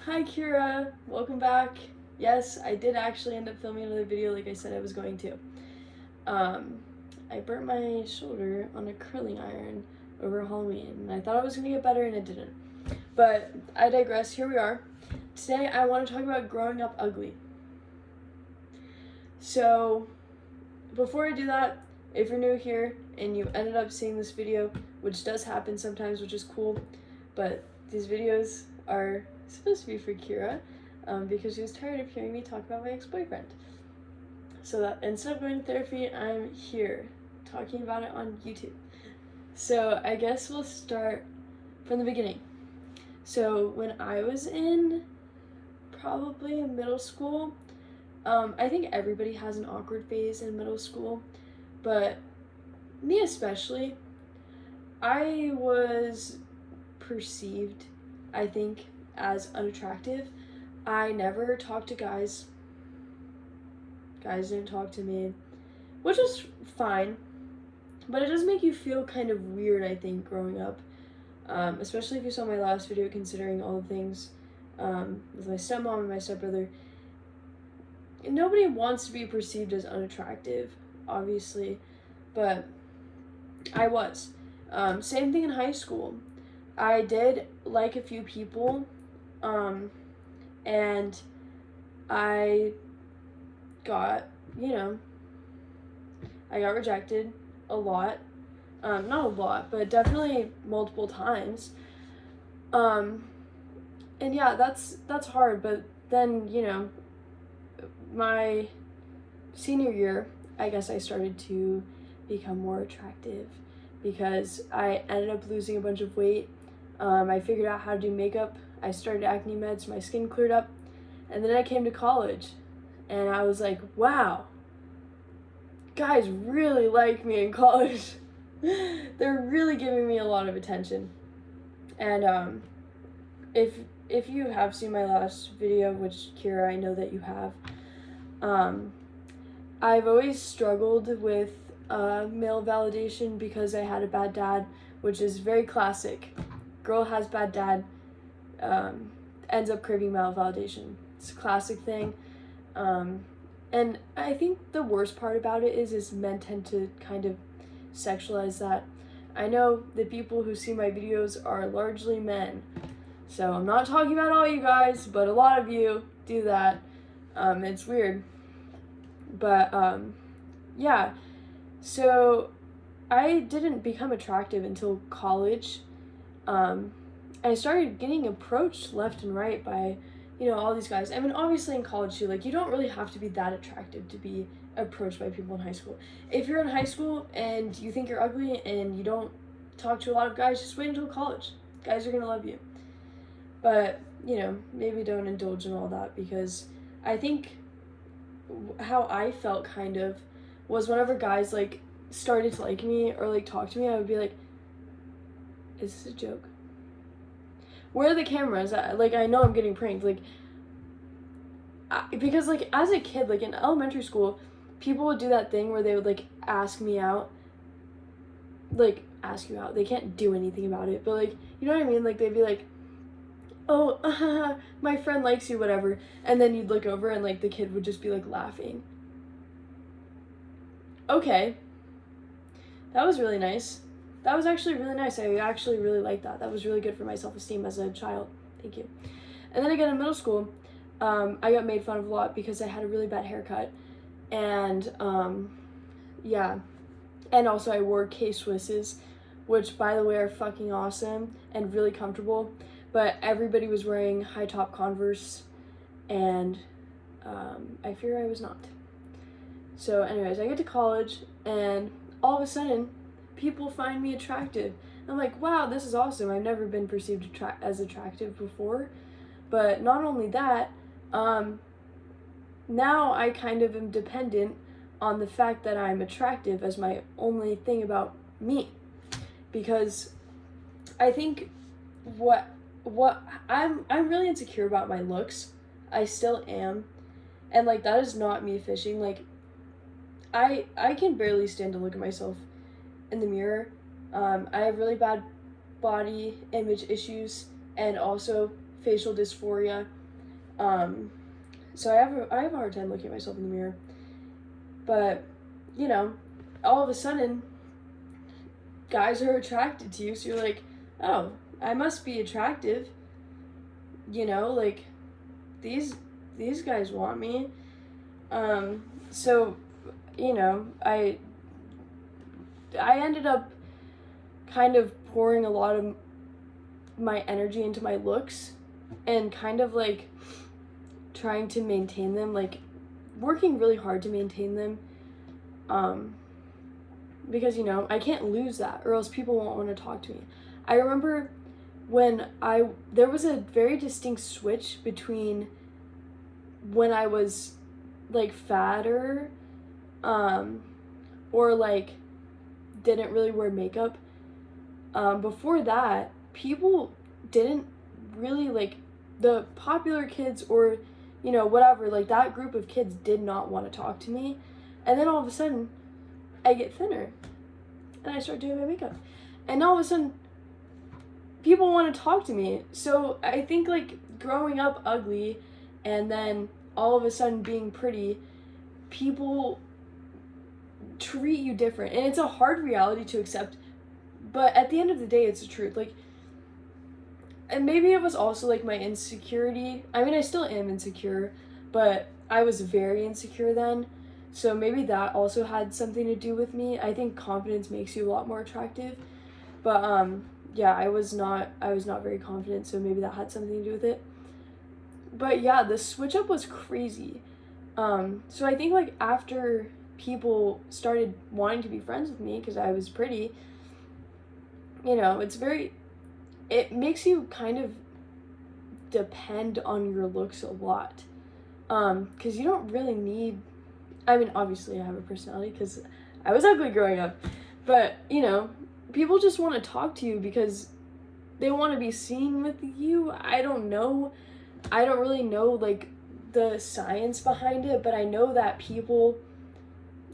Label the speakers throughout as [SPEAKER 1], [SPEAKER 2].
[SPEAKER 1] Hi Kira, welcome back. Yes, I did actually end up filming another video like I said I was going to. I burnt my shoulder on a curling iron over Halloween, and I thought it was going to get better and it didn't. But I digress, here we are. Today I want to talk about growing up ugly. So, before I do that, if you're new here and you ended up seeing this video, which does happen sometimes, which is cool, but these videos are supposed to be for Kira because she was tired of hearing me talk about my ex-boyfriend. So that instead of going to therapy, I'm here talking about it on YouTube. So I guess we'll start from the beginning. So when I was in probably middle school, I think everybody has an awkward phase in middle school, but me especially, I was perceived, I think, as unattractive. I never talked to guys. Guys didn't talk to me, which was fine, but it does make you feel kind of weird, I think, growing up, especially if you saw my last video considering all the things with my stepmom and my stepbrother. Nobody wants to be perceived as unattractive, obviously, but I was. Same thing in high school. I did like a few people, and I got, I got rejected a lot. Not a lot, but definitely multiple times. And yeah, that's hard, but then, my senior year, I guess I started to become more attractive because I ended up losing a bunch of weight. I figured out how to do makeup. I started acne meds, my skin cleared up, and then I came to college, and I was like, wow, guys really like me in college. They're really giving me a lot of attention. And if you have seen my last video, which Kira, I know that you have, I've always struggled with male validation because I had a bad dad, which is very classic. Girl has bad dad, ends up craving male validation. It's a classic thing. And I think the worst part about it is men tend to kind of sexualize that. I know the people who see my videos are largely men, so I'm not talking about all you guys, but a lot of you do that. It's weird. But, yeah. So, I didn't become attractive until college. I started getting approached left and right by, all these guys. I mean, obviously in college too, like, you don't really have to be that attractive to be approached by people in high school. If you're in high school and you think you're ugly and you don't talk to a lot of guys, just wait until college. Guys are gonna love you. But, maybe don't indulge in all that, because I think how I felt kind of was whenever guys, like, started to like me or, like, talk to me, I would be like, is this a joke? Where are the cameras? Like, I know I'm getting pranked. Like, because, like, as a kid, like, in elementary school, people would do that thing where they would, like, ask me out. Like, ask you out. They can't do anything about it. But, like, you know what I mean? Like, they'd be like, oh, my friend likes you, whatever. And then you'd look over and, like, the kid would just be, like, laughing. Okay. That was really nice. That was actually really nice. I actually really liked that. That was really good for my self-esteem as a child. Thank you. And then again in middle school, I got made fun of a lot because I had a really bad haircut. And, yeah. And also I wore K-Swisses, which, by the way, are fucking awesome and really comfortable. But everybody was wearing high-top Converse, and I fear I was not. So anyways, I get to college, and all of a sudden, people find me attractive. I'm like, wow, this is awesome. I've never been perceived as attractive before. But not only that, now I kind of am dependent on the fact that I'm attractive as my only thing about me. Because I think what I'm really insecure about my looks. I still am. And, like, that is not me fishing. Like, I can barely stand to look at myself in the mirror. I have really bad body image issues and also facial dysphoria. So I have a hard time looking at myself in the mirror. But, you know, all of a sudden, guys are attracted to you, so you're like, oh, I must be attractive. You know, like, these guys want me. So, you know, I ended up kind of pouring a lot of my energy into my looks and kind of like trying to maintain them, like working really hard to maintain them, because, you know, I can't lose that or else people won't want to talk to me. I remember when there was a very distinct switch between when I was like fatter, or like didn't really wear makeup. Before that, people didn't really, like, the popular kids or, you know, whatever, like that group of kids did not want to talk to me. And then all of a sudden, I get thinner and I start doing my makeup. And all of a sudden, people want to talk to me. So I think, like, growing up ugly and then all of a sudden being pretty, people treat you different. And it's a hard reality to accept, but at the end of the day, it's the truth. Like, and maybe it was also like my insecurity. I mean, I still am insecure, but I was very insecure then. So maybe that also had something to do with me. I think confidence makes you a lot more attractive. But yeah, I was not very confident, so maybe that had something to do with it. But yeah, the switch up was crazy. So I think, like, after people started wanting to be friends with me because I was pretty, you know, it makes you kind of depend on your looks a lot. Because you don't really need, I mean, obviously I have a personality because I was ugly growing up, but, you know, people just want to talk to you because they want to be seen with you. I don't know. I don't really know, like, the science behind it, but I know that people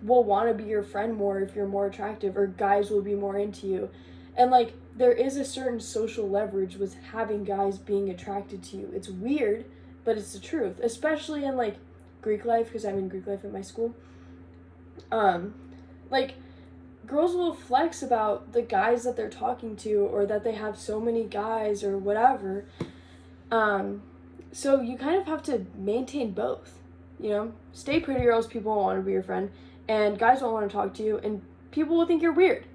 [SPEAKER 1] will want to be your friend more if you're more attractive, or guys will be more into you. And, like, there is a certain social leverage with having guys being attracted to you. It's weird, but it's the truth, especially in, like, Greek life, because I'm in Greek life at my school. Like, girls will flex about the guys that they're talking to, or that they have so many guys or whatever. So you kind of have to maintain both, you know? Stay pretty or else people won't want to be your friend, and guys won't want to talk to you, and people will think you're weird,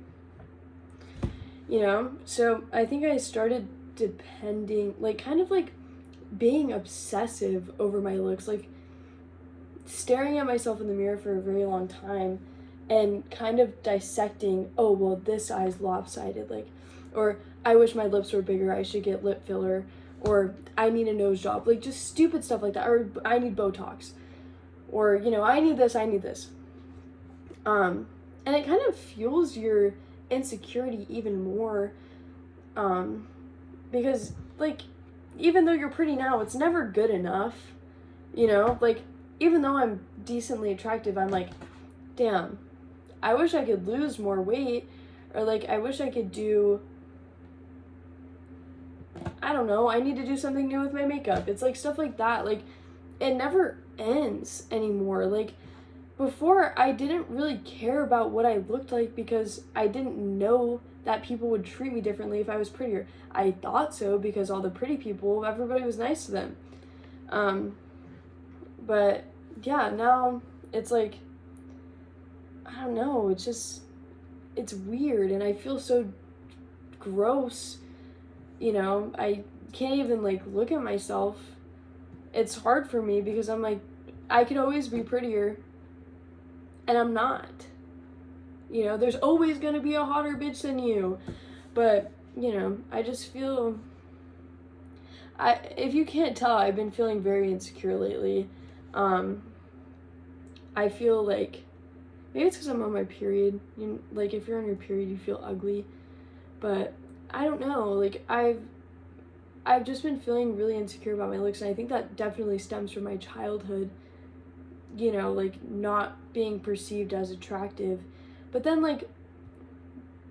[SPEAKER 1] you know? So I think I started depending, like, kind of like being obsessive over my looks, like staring at myself in the mirror for a very long time and kind of dissecting, oh, well, this eye's lopsided, like, or I wish my lips were bigger, I should get lip filler, or I need a nose job, like, just stupid stuff like that, or I need Botox, or, you know, I need this. And it kind of fuels your insecurity even more, because, like, even though you're pretty now, it's never good enough, you know? Like, even though I'm decently attractive, I'm like, damn, I wish I could lose more weight, or, like, I wish I could do, I don't know, I need to do something new with my makeup. It's like stuff like that. Like, it never ends anymore. Like, before, I didn't really care about what I looked like because I didn't know that people would treat me differently if I was prettier. I thought so because all the pretty people, everybody was nice to them. But yeah, now it's like, I don't know, it's weird, and I feel so gross, you know? I can't even, like, look at myself. It's hard for me because I'm like, I could always be prettier, and I'm not. You know, there's always gonna be a hotter bitch than you. But, you know, I just feel, if you can't tell, I've been feeling very insecure lately. I feel like, maybe it's because I'm on my period. Like, if you're on your period, you feel ugly. But I don't know, like, I've just been feeling really insecure about my looks, and I think that definitely stems from my childhood, you know, like, not being perceived as attractive. But then, like,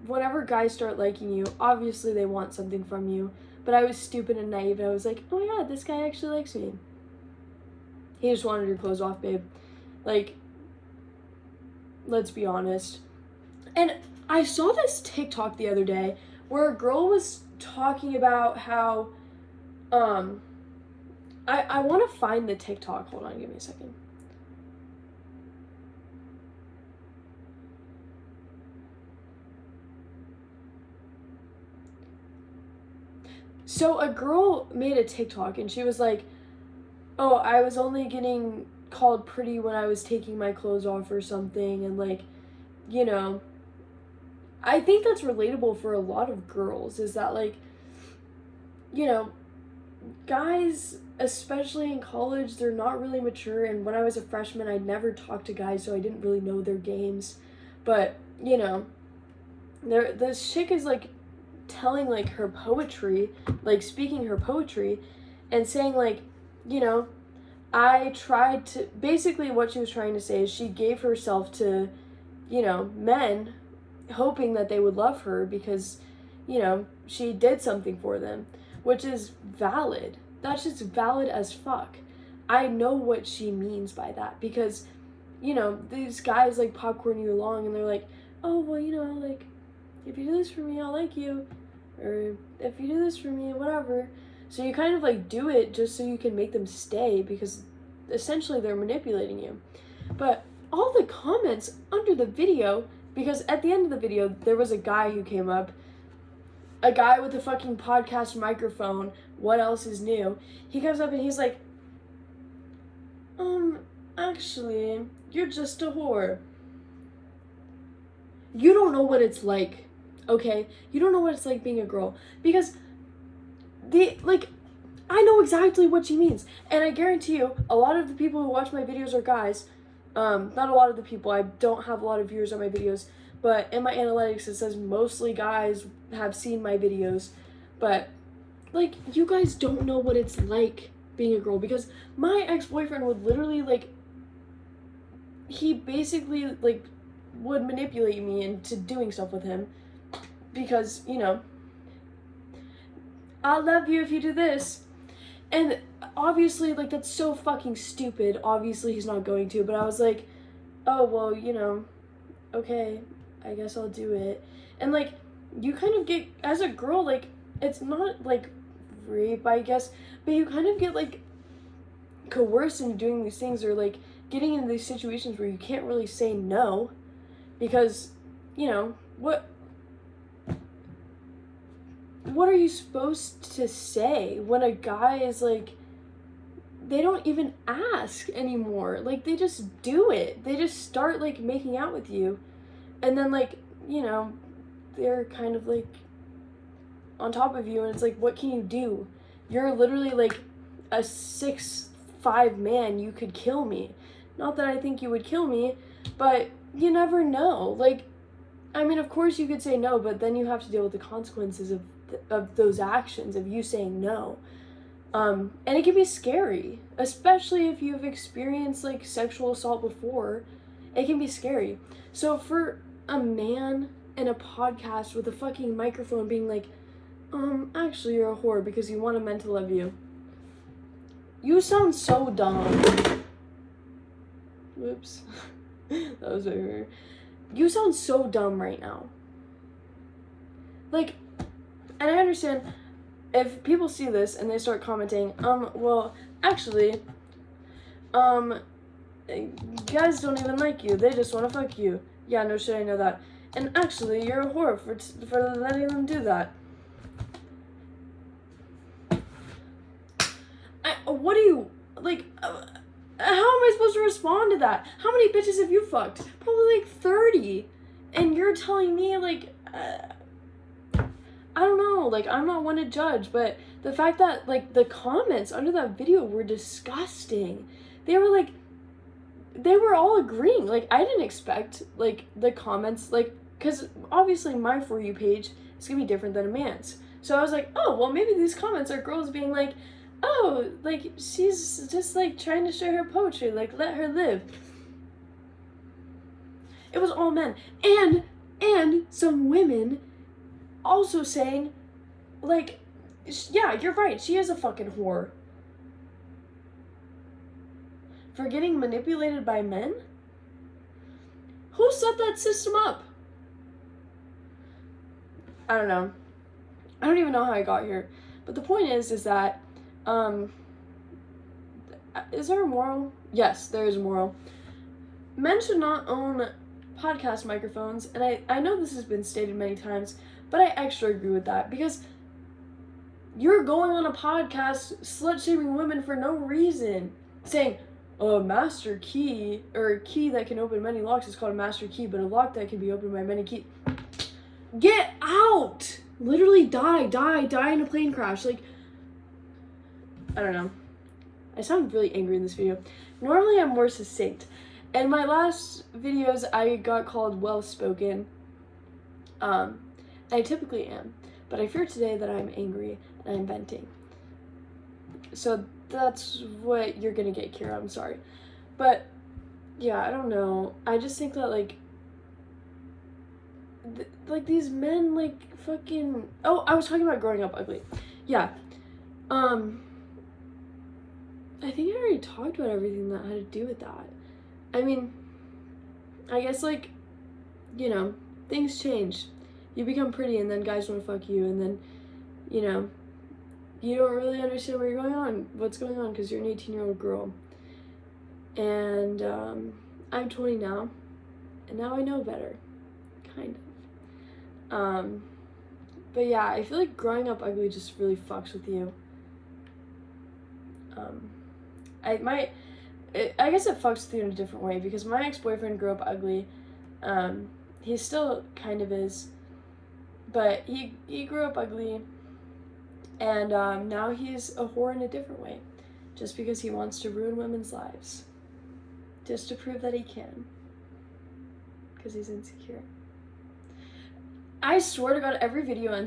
[SPEAKER 1] whenever guys start liking you, obviously they want something from you, But I was stupid and naive, and I was like, oh my god, this guy actually likes me. He just wanted your clothes off, babe. Like, let's be honest. And I saw this TikTok the other day where a girl was talking about how, I want to find the TikTok. Hold on, give me a second. So a girl made a TikTok and she was like, oh, I was only getting called pretty when I was taking my clothes off or something, and like, you know, I think that's relatable for a lot of girls, is that like, you know, guys, especially in college, they're not really mature, and when I was a freshman, I never talked to guys, so I didn't really know their games, but, you know, this chick is like telling like her poetry, like speaking her poetry, and saying like, you know, I tried to, basically what she was trying to say is she gave herself to, you know, men, hoping that they would love her because, you know, she did something for them, which is valid. That's just valid as fuck. I know what she means by that because, you know, these guys like popcorn you along and they're like, oh, well, you know, like, if you do this for me, I'll like you, or if you do this for me, whatever. So you kind of like do it just so you can make them stay because essentially they're manipulating you. But all the comments under the video, because at the end of the video, there was a guy who came up, a guy with a fucking podcast microphone, what else is new? He comes up and he's like, actually, you're just a whore. You don't know what it's like, okay? You don't know what it's like being a girl. Because I know exactly what she means. And I guarantee you, a lot of the people who watch my videos are guys. Not a lot of the people. I don't have a lot of viewers on my videos. But in my analytics, it says mostly guys have seen my videos. But, like, you guys don't know what it's like being a girl. Because my ex-boyfriend would literally, like, he basically, like, would manipulate me into doing stuff with him. Because, you know, I'll love you if you do this. And obviously, like, that's so fucking stupid. Obviously, he's not going to. But I was like, oh, well, you know, okay, I guess I'll do it. And, like, you kind of get, as a girl, like, it's not, like, rape, I guess. But you kind of get, like, coerced into doing these things. Or, like, getting into these situations where you can't really say no. Because, you know, what are you supposed to say when a guy is like, they don't even ask anymore. Like, they just do it. They just start, like, making out with you. And then, like, you know, they're kind of, like, on top of you. And it's like, what can you do? You're literally, like, a 6'5" man. You could kill me. Not that I think you would kill me, but you never know. Like, I mean, of course you could say no, but then you have to deal with the consequences of those actions, of you saying no. And it can be scary, especially if you've experienced, like, sexual assault before. It can be scary. So for a man in a podcast with a fucking microphone being like, actually you're a whore because you want a man to love you. You sound so dumb. Whoops. That was very weird. You sound so dumb right now. Like, and I understand if people see this and they start commenting, well, actually, guys don't even like you. They just want to fuck you. Yeah, no shit, I know that. And actually, you're a whore for letting them do that. What do you, like, how am I supposed to respond to that? How many bitches have you fucked? Probably like 30. And you're telling me, like, I don't know, like, I'm not one to judge, but the fact that, like, the comments under that video were disgusting. They were all agreeing. Like, I didn't expect, like, the comments, like, because obviously my For You page is gonna be different than a man's. So I was like, oh, well, maybe these comments are girls being like, oh, like, she's just, like, trying to share her poetry, like, let her live. It was all men. And some women also saying, like, Yeah, you're right. She is a fucking whore. For getting manipulated by men? Who set that system up? I don't know. I don't even know how I got here. But the point is that, is there a moral? Yes, there is a moral. Men should not own podcast microphones, and I know this has been stated many times, but I extra agree with that, because you're going on a podcast slut-shaming women for no reason, saying, a master key, or a key that can open many locks is called a master key, but a lock that can be opened by many keys. Get out! Literally die in a plane crash. Like, I don't know. I sound really angry in this video. Normally I'm more succinct. In my last videos, I got called well-spoken. I typically am. But I fear today that I'm angry and I'm venting. So that's what you're gonna get, Kira. I'm sorry. But, yeah, I don't know. I just think that, like these men, like, fucking... Oh, I was talking about growing up ugly. Yeah. I think I already talked about everything that had to do with that. I mean, I guess, like, you know, things change. You become pretty, and then guys want to fuck you, and then, you know, you don't really understand what's going on, because you're an 18-year-old girl. And, I'm 20 now, and now I know better. Kind of. But yeah, I feel like growing up ugly just really fucks with you. I guess it fucks with you in a different way, because my ex-boyfriend grew up ugly. He still kind of is, but he grew up ugly, and now he's a whore in a different way, just because he wants to ruin women's lives, just to prove that he can, because he's insecure. I swear to God, every video I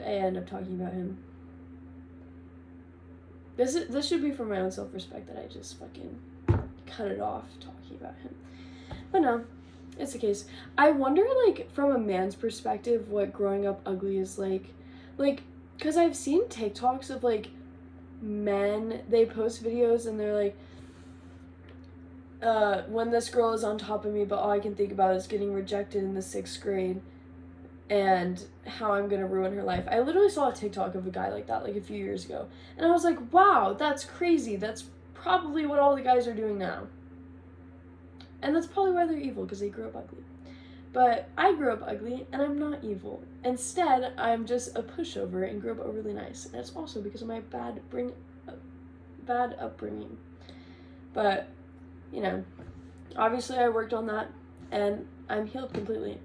[SPEAKER 1] end up talking about him. This should be for my own self-respect, that I just fucking cut it off talking about him. But no, it's the case. I wonder, like, from a man's perspective, what growing up ugly is like. Like, because I've seen TikToks of, like, men, they post videos and they're like, when this girl is on top of me, but all I can think about is getting rejected in the 6th grade. And how I'm gonna ruin her life. I literally saw a TikTok of a guy like that, like, a few years ago. And I was like, wow, that's crazy. That's probably what all the guys are doing now. And that's probably why they're evil, because they grew up ugly. But I grew up ugly, and I'm not evil. Instead, I'm just a pushover and grew up really nice. And it's also because of my bad upbringing. But, you know, obviously I worked on that, and I'm healed completely.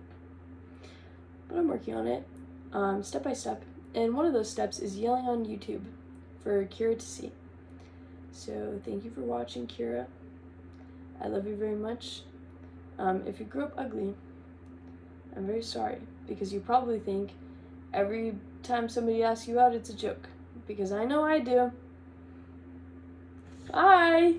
[SPEAKER 1] But I'm working on it, step by step. And one of those steps is yelling on YouTube for Kira to see. So thank you for watching, Kira. I love you very much. If you grew up ugly, I'm very sorry, because you probably think every time somebody asks you out, it's a joke. Because I know I do. Bye!